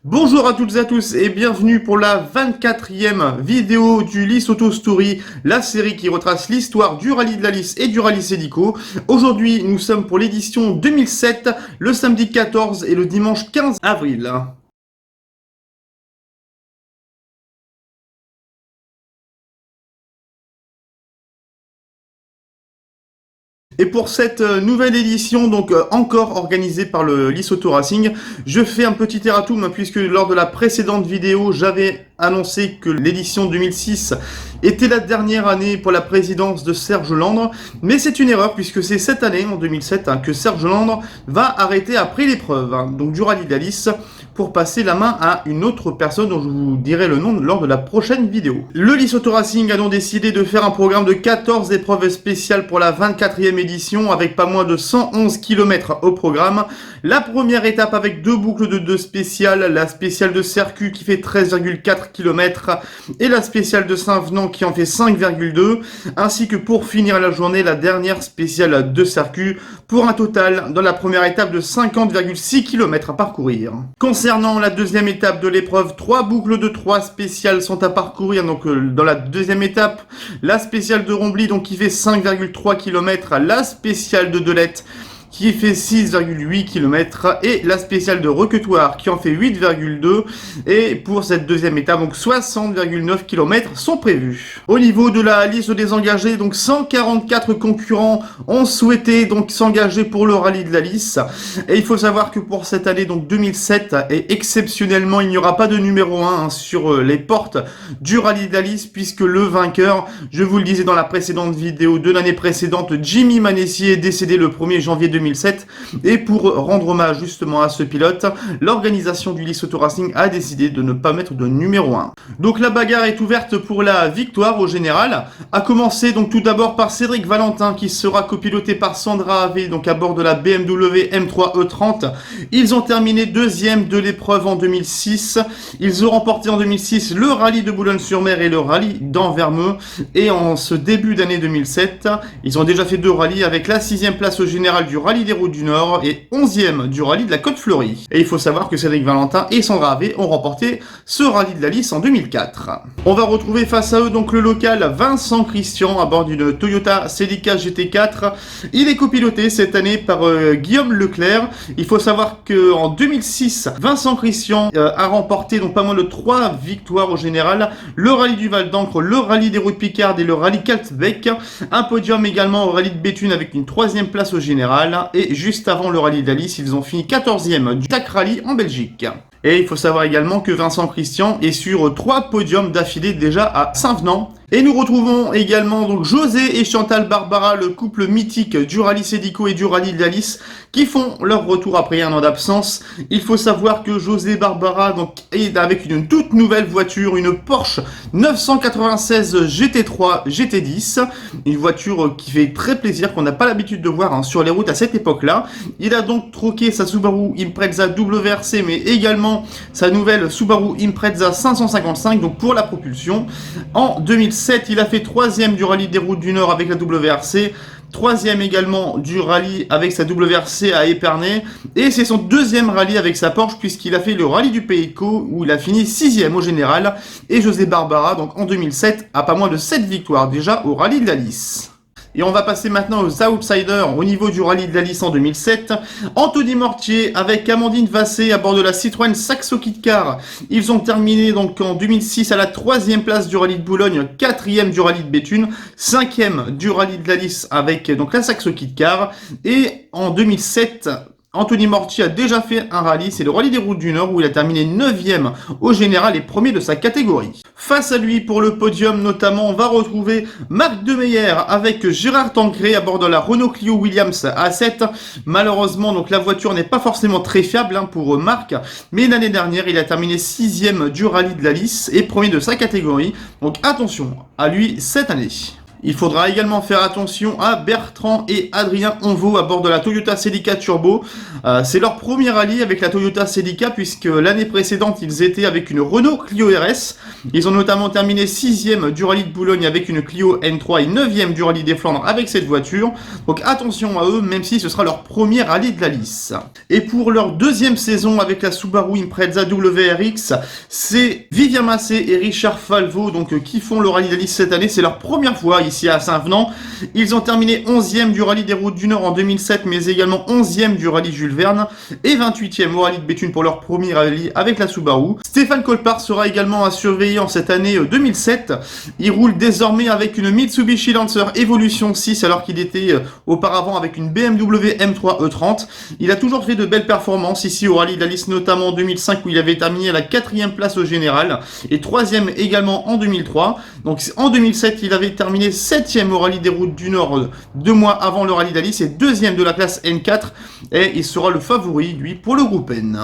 Bonjour à toutes et à tous et bienvenue pour la 24e vidéo du Lys Auto Story, la série qui retrace l'histoire du rallye de la Lys et du rallye Cedico. Aujourd'hui, nous sommes pour l'édition 2007, le samedi 14 et le dimanche 15 avril. Et pour cette nouvelle édition, donc encore organisée par le Lys Auto Racing, je fais un petit erratum puisque lors de la précédente vidéo, j'avais annoncé que l'édition 2006 était la dernière année pour la présidence de Serge Landre, mais c'est une erreur puisque c'est cette année, en 2007, que Serge Landre va arrêter après l'épreuve, donc du rallye de la Lys, pour passer la main à une autre personne dont je vous dirai le nom lors de la prochaine vidéo. Le Lys Auto Racing a donc décidé de faire un programme de 14 épreuves spéciales pour la 24e édition avec pas moins de 111 km au programme. La première étape avec deux boucles de 2 spéciales, la spéciale de Sercu qui fait 13,4 km et la spéciale de Saint-Venant qui en fait 5,2, ainsi que pour finir la journée, la dernière spéciale de Sercu pour un total dans la première étape de 50,6 km à parcourir. Concernant la deuxième étape de l'épreuve, 3 boucles de 3 spéciales sont à parcourir. Donc dans la deuxième étape, la spéciale de Rombly donc qui fait 5,3 km, la spéciale de Delette qui fait 6,8 km et la spéciale de Requetoire qui en fait 8,2, et pour cette deuxième étape donc 60,9 km sont prévus. Au niveau de la liste des engagés, donc 144 concurrents ont souhaité donc s'engager pour le rallye de la Lys, et il faut savoir que pour cette année donc 2007, et exceptionnellement il n'y aura pas de numéro 1 sur les portes du rallye de la Lys, puisque le vainqueur, je vous le disais dans la précédente vidéo de l'année précédente, Jimmy Manessier est décédé le 1er janvier 2007, et pour rendre hommage justement à ce pilote, l'organisation du Lys Auto Racing a décidé de ne pas mettre de numéro 1. Donc la bagarre est ouverte pour la victoire au général, à commencer donc tout d'abord par Cédric Valentin qui sera copiloté par Sandra Ave, donc à bord de la BMW M3 E30. Ils ont terminé deuxième de l'épreuve en 2006. Ils ont remporté en 2006 le rallye de Boulogne-sur-Mer et le rallye d'Anvermeux, et en ce début d'année 2007, ils ont déjà fait 2 rallyes avec la 6e place au général du rallye des routes du Nord et 11e du rallye de la Côte Fleurie. Et il faut savoir que Cédric Valentin et Sandra Ave ont remporté ce rallye de la Lys en 2004. On va retrouver face à eux donc le local Vincent Christian à bord d'une Toyota Celica GT4. Il est copiloté cette année par Guillaume Leclerc. Il faut savoir que en 2006, Vincent Christian a remporté donc pas moins de 3 victoires au général, le rallye du Val d'Ancre, le rallye des routes Picardes et le rallye Kaltbeck. Un podium également au rallye de Béthune avec une 3e place au général. Et juste avant le rallye de la Lys, ils ont fini 14e du TAC Rally en Belgique. Et il faut savoir également que Vincent Christian est sur 3 podiums d'affilée déjà à Saint-Venant. Et nous retrouvons également donc José et Chantal Barbara, le couple mythique du rallye Cedico et du rallye de la Lys, qui font leur retour après un an d'absence. Il faut savoir que José Barbara donc est avec une toute nouvelle voiture, une Porsche 996 GT3 GT10, une voiture qui fait très plaisir, qu'on n'a pas l'habitude de voir sur les routes à cette époque-là. Il a donc troqué sa Subaru Impreza WRC, mais également sa nouvelle Subaru Impreza 555, donc pour la propulsion. En 2007, il a fait 3e du rallye des routes du Nord avec la WRC, 3e également du rallye avec sa WRC à Épernay, et c'est son 2e rallye avec sa Porsche puisqu'il a fait le rallye du Pays de Caux où il a fini 6e au général. Et José Barbara donc en 2007 a pas moins de 7 victoires déjà au rallye de la Lys. Et on va passer maintenant aux outsiders au niveau du rallye de la Lys en 2007. Anthony Mortier avec Amandine Vassé à bord de la Citroën Saxo Kit Car. Ils ont terminé donc en 2006 à la 3e place du rallye de Boulogne, 4e du rallye de Béthune, 5e du rallye de la Lys avec donc la Saxo Kit Car. Et en 2007, Anthony Mortier a déjà fait un rallye, c'est le rallye des routes du Nord où il a terminé 9e au général et 1er de sa catégorie. Face à lui pour le podium notamment, on va retrouver Marc Demeyer avec Gérard Tancré à bord de la Renault Clio Williams A7. Malheureusement donc la voiture n'est pas forcément très fiable pour Marc, mais l'année dernière il a terminé 6e du rallye de la Lys et 1er de sa catégorie. Donc attention à lui cette année. Il faudra également faire attention à Bertrand et Adrien Onveau à bord de la Toyota Celica Turbo. C'est leur premier rallye avec la Toyota Celica puisque l'année précédente ils étaient avec une Renault Clio RS. Ils ont notamment terminé 6e du rallye de Boulogne avec une Clio N3 et 9e du rallye des Flandres avec cette voiture. Donc attention à eux même si ce sera leur premier rallye de la lice. Et pour leur deuxième saison avec la Subaru Impreza WRX, c'est Vivien Massé et Richard Falvo donc, qui font le rallye de la lice cette année. C'est leur première fois ici à Saint-Venant. Ils ont terminé 11e du rallye des routes du Nord en 2007, mais également 11e du rallye Jules Verne et 28e au rallye de Béthune pour leur premier rallye avec la Subaru. Stéphane Colpart sera également à surveiller en cette année 2007. Il roule désormais avec une Mitsubishi Lancer Evolution 6 alors qu'il était auparavant avec une BMW M3 E30. Il a toujours fait de belles performances ici au rallye de la lice, notamment en 2005 où il avait terminé à la 4e place au général et 3e également en 2003. Donc en 2007, il avait terminé 7e au rallye des routes du Nord 2 mois avant le rallye d'Alice et 2e de la classe N4 et il sera le favori lui pour le groupe N.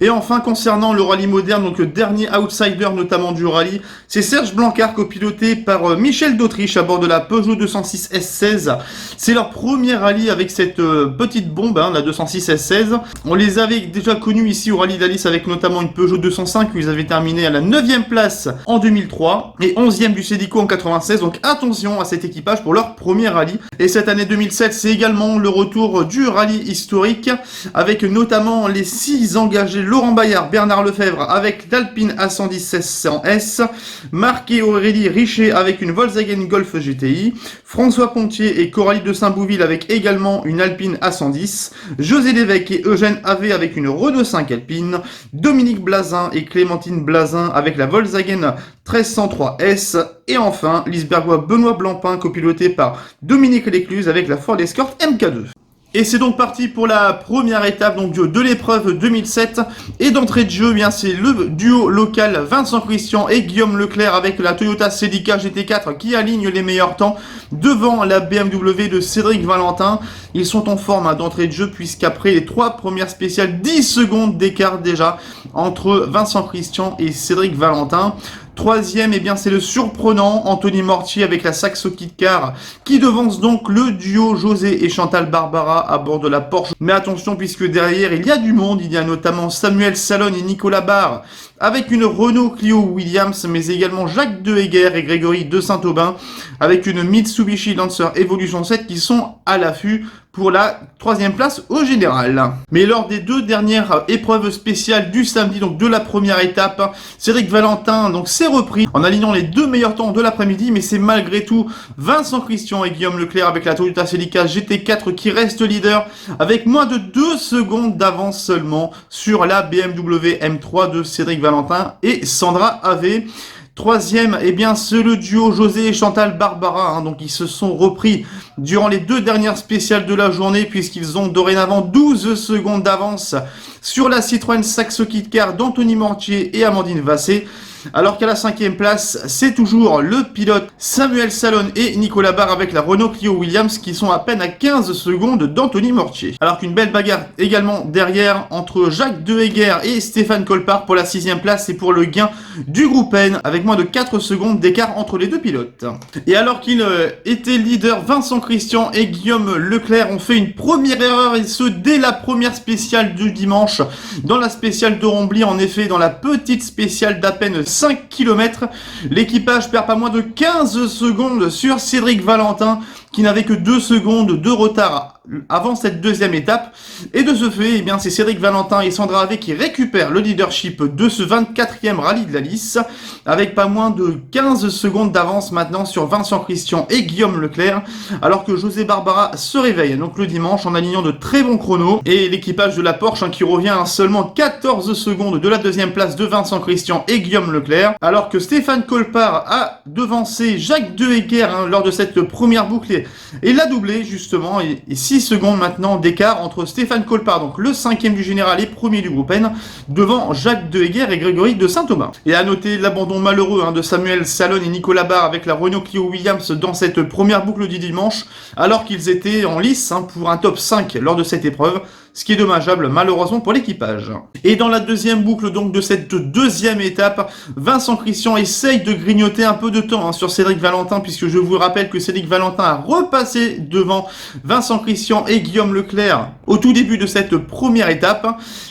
Et enfin concernant le rallye moderne, donc dernier outsider notamment du rallye, c'est Serge Blancard copiloté par Michel d'Autriche à bord de la Peugeot 206 S16. C'est leur premier rallye avec cette petite bombe, la 206 S16. On les avait déjà connus ici au rallye d'Alice avec notamment une Peugeot 205 où ils avaient terminé à la 9e place en 2003 et 11e du Cédico en 96. Donc attention à cet équipage pour leur premier rallye. Et cette année 2007, c'est également le retour du rallye historique avec notamment les 6 engagés Laurent Bayard, Bernard Lefebvre avec l'Alpine A110 1600S, Marc et Aurélie Richer avec une Volkswagen Golf GTI, François Pontier et Coralie de Saint-Bouville avec également une Alpine A110, José Lévesque et Eugène Havé avec une Renault 5 Alpine, Dominique Blazin et Clémentine Blazin avec la Volkswagen 1303S, et enfin l'Isbergois Benoît Blancpain copiloté par Dominique Lécluse avec la Ford Escort MK2. Et c'est donc parti pour la première étape donc de l'épreuve 2007 et d'entrée de jeu, bien c'est le duo local Vincent Christian et Guillaume Leclerc avec la Toyota Celica GT4 qui aligne les meilleurs temps devant la BMW de Cédric Valentin. Ils sont en forme d'entrée de jeu puisqu'après les 3 premières spéciales, 10 secondes d'écart déjà entre Vincent Christian et Cédric Valentin. Troisième, eh bien, c'est le surprenant Anthony Mortier avec la Saxo Kit Car qui devance donc le duo José et Chantal Barbara à bord de la Porsche. Mais attention puisque derrière il y a du monde, il y a notamment Samuel Salon et Nicolas Barre avec une Renault Clio Williams, mais également Jacques Dehéguer et Grégory de Saint-Aubin avec une Mitsubishi Lancer Evolution 7 qui sont à l'affût pour la 3e place au général. Mais lors des 2 dernières épreuves spéciales du samedi, donc de la première étape, Cédric Valentin donc s'est repris en alignant les 2 meilleurs temps de l'après-midi, mais c'est malgré tout Vincent Christian et Guillaume Leclerc avec la Toyota Celica GT4 qui reste leader avec moins de 2 secondes d'avance seulement sur la BMW M3 de Cédric Valentin et Sandra Havé. Troisième, eh bien, c'est le duo José et Chantal Barbara. Donc, ils se sont repris durant les 2 dernières spéciales de la journée puisqu'ils ont dorénavant 12 secondes d'avance sur la Citroën Saxo Kit Car d'Anthony Mortier et Amandine Vassé. Alors qu'à la 5e place, c'est toujours le pilote Samuel Salon et Nicolas Barre avec la Renault Clio Williams qui sont à peine à 15 secondes d'Anthony Mortier. Alors qu'une belle bagarre également derrière entre Jacques Dehéguer et Stéphane Colpart pour la 6e place et pour le gain du groupe N avec moins de 4 secondes d'écart entre les 2 pilotes. Et alors qu'il était leader, Vincent Christian et Guillaume Leclerc ont fait une première erreur et ce dès la première spéciale du dimanche. Dans la spéciale de Rombly, en effet, dans la petite spéciale d'à peine 5 km, l'équipage perd pas moins de 15 secondes sur Cédric Valentin qui n'avait que 2 secondes de retard avant cette 2e étape. Et de ce fait, eh bien, c'est Cédric Valentin et Sandra Havé qui récupèrent le leadership de ce 24e rallye de la lice avec pas moins de 15 secondes d'avance maintenant sur Vincent Christian et Guillaume Leclerc alors que José Barbara se réveille donc le dimanche en alignant de très bons chronos et l'équipage de la Porsche qui revient à seulement 14 secondes de la 2e place de Vincent Christian et Guillaume Leclerc alors que Stéphane Colpart a devancé Jacques Dehéguer lors de cette première boucle et l'a doublé justement et 6 secondes maintenant d'écart entre Stéphane Colpart, donc le 5e du général et premier du groupe N, devant Jacques Dehéguer et Grégory de Saint-Aubin. Et à noter l'abandon malheureux de Samuel Salon et Nicolas Barre avec la Renault Clio Williams dans cette première boucle du dimanche, alors qu'ils étaient en lice pour un top 5 lors de cette épreuve. ce qui est dommageable malheureusement pour l'équipage. Et dans la deuxième boucle donc de cette deuxième étape, Vincent Christian essaye de grignoter un peu de temps sur Cédric Valentin, puisque je vous rappelle que Cédric Valentin a repassé devant Vincent Christian et Guillaume Leclerc au tout début de cette première étape.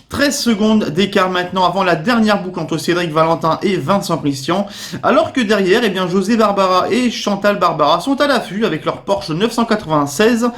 13 secondes d'écart maintenant avant la dernière boucle entre Cédric Valentin et Vincent Christian, alors que derrière, eh bien, José Barbara et Chantal Barbara sont à l'affût avec leur Porsche 996,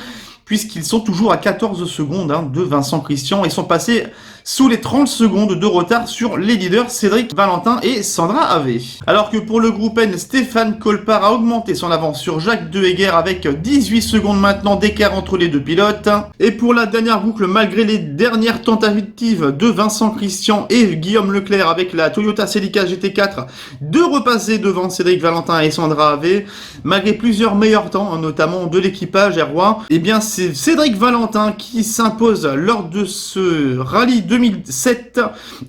puisqu'ils sont toujours à 14 secondes de Vincent Christian et sont passés sous les 30 secondes de retard sur les leaders Cédric Valentin et Sandra Ave. Alors que pour le groupe N, Stéphane Colpart a augmenté son avance sur Jacques Dehéguer avec 18 secondes maintenant d'écart entre les deux pilotes. Et pour la dernière boucle, malgré les dernières tentatives de Vincent Christian et Guillaume Leclerc avec la Toyota Celica GT4 de repasser devant Cédric Valentin et Sandra Ave, malgré plusieurs meilleurs temps, notamment de l'équipage R1, eh bien c'est Cédric Valentin qui s'impose lors de ce rallye 2007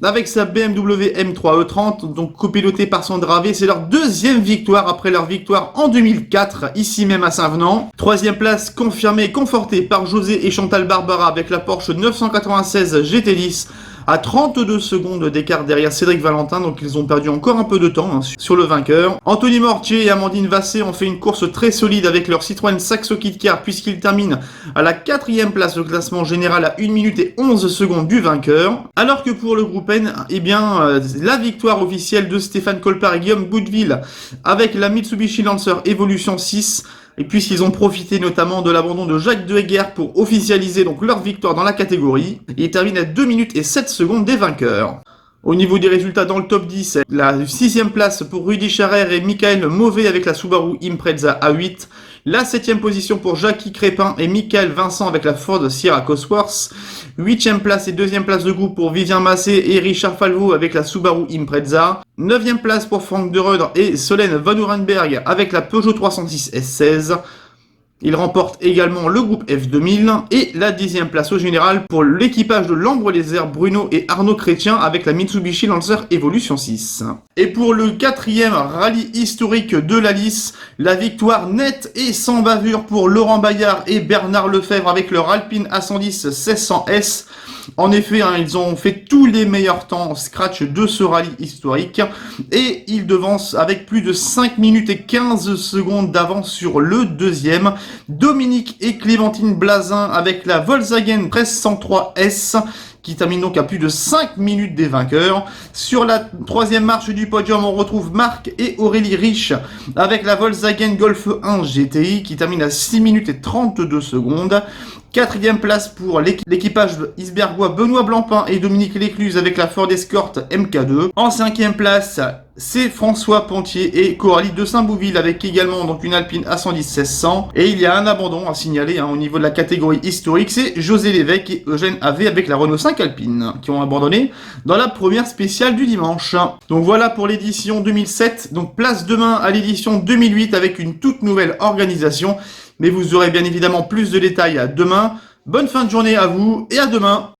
avec sa BMW M3 E30, donc copiloté par Sandra Ave. C'est leur deuxième victoire après leur victoire en 2004, ici même à Saint-Venant. Troisième place confirmée et confortée par José et Chantal Barbara avec la Porsche 996 GT10 à 32 secondes d'écart derrière Cédric Valentin, donc ils ont perdu encore un peu de temps sur le vainqueur. Anthony Mortier et Amandine Vassé ont fait une course très solide avec leur Citroën Saxo Kit Car, puisqu'ils terminent à la 4e place au classement général à 1 minute et 11 secondes du vainqueur. Alors que pour le groupe N, eh bien, la victoire officielle de Stéphane Colpart et Guillaume Boudeville avec la Mitsubishi Lancer Evolution 6, et puisqu'ils ont profité notamment de l'abandon de Jacques Dehéguer pour officialiser donc leur victoire dans la catégorie, ils terminent à 2 minutes et 7 secondes des vainqueurs. Au niveau des résultats dans le top 10, la 6e place pour Rudy Charrer et Michael Mauvais avec la Subaru Impreza A8. La 7e position pour Jackie Crépin et Michael Vincent avec la Ford Sierra Cosworth. 8e place et 2e place de groupe pour Vivien Massé et Richard Falvo avec la Subaru Impreza. 9e place pour Franck Derudre et Solène Van Urenberg avec la Peugeot 306 S16. Il remporte également le groupe F2000 et la 10e place au général pour l'équipage de l'Ambre-les-Airs Bruno et Arnaud Chrétien avec la Mitsubishi Lancer Evolution 6. Et pour le 4e rallye historique de la lice, la victoire nette et sans bavure pour Laurent Bayard et Bernard Lefebvre avec leur Alpine A110 1600S. En effet, ils ont fait tous les meilleurs temps scratch de ce rallye historique et ils devancent avec plus de 5 minutes et 15 secondes d'avance sur le deuxième, Dominique et Clémentine Blazin avec la Volkswagen 1303S qui termine donc à plus de 5 minutes des vainqueurs. Sur la 3e marche du podium, on retrouve Marc et Aurélie Rich avec la Volkswagen Golf 1 GTI qui termine à 6 minutes et 32 secondes. 4e place pour l'équipage isbergois Benoît Blancpain et Dominique Lécluse avec la Ford Escort MK2. En 5e place, c'est François Pontier et Coralie de Saint-Bouville avec également donc une Alpine A110 1600. Et il y a un abandon à signaler au niveau de la catégorie historique, c'est José Lévesque et Eugène Ave avec la Renault 5 Alpine qui ont abandonné dans la première spéciale du dimanche. Donc voilà pour l'édition 2007. Donc place demain à l'édition 2008 avec une toute nouvelle organisation. Mais vous aurez bien évidemment plus de détails demain. Bonne fin de journée à vous et à demain.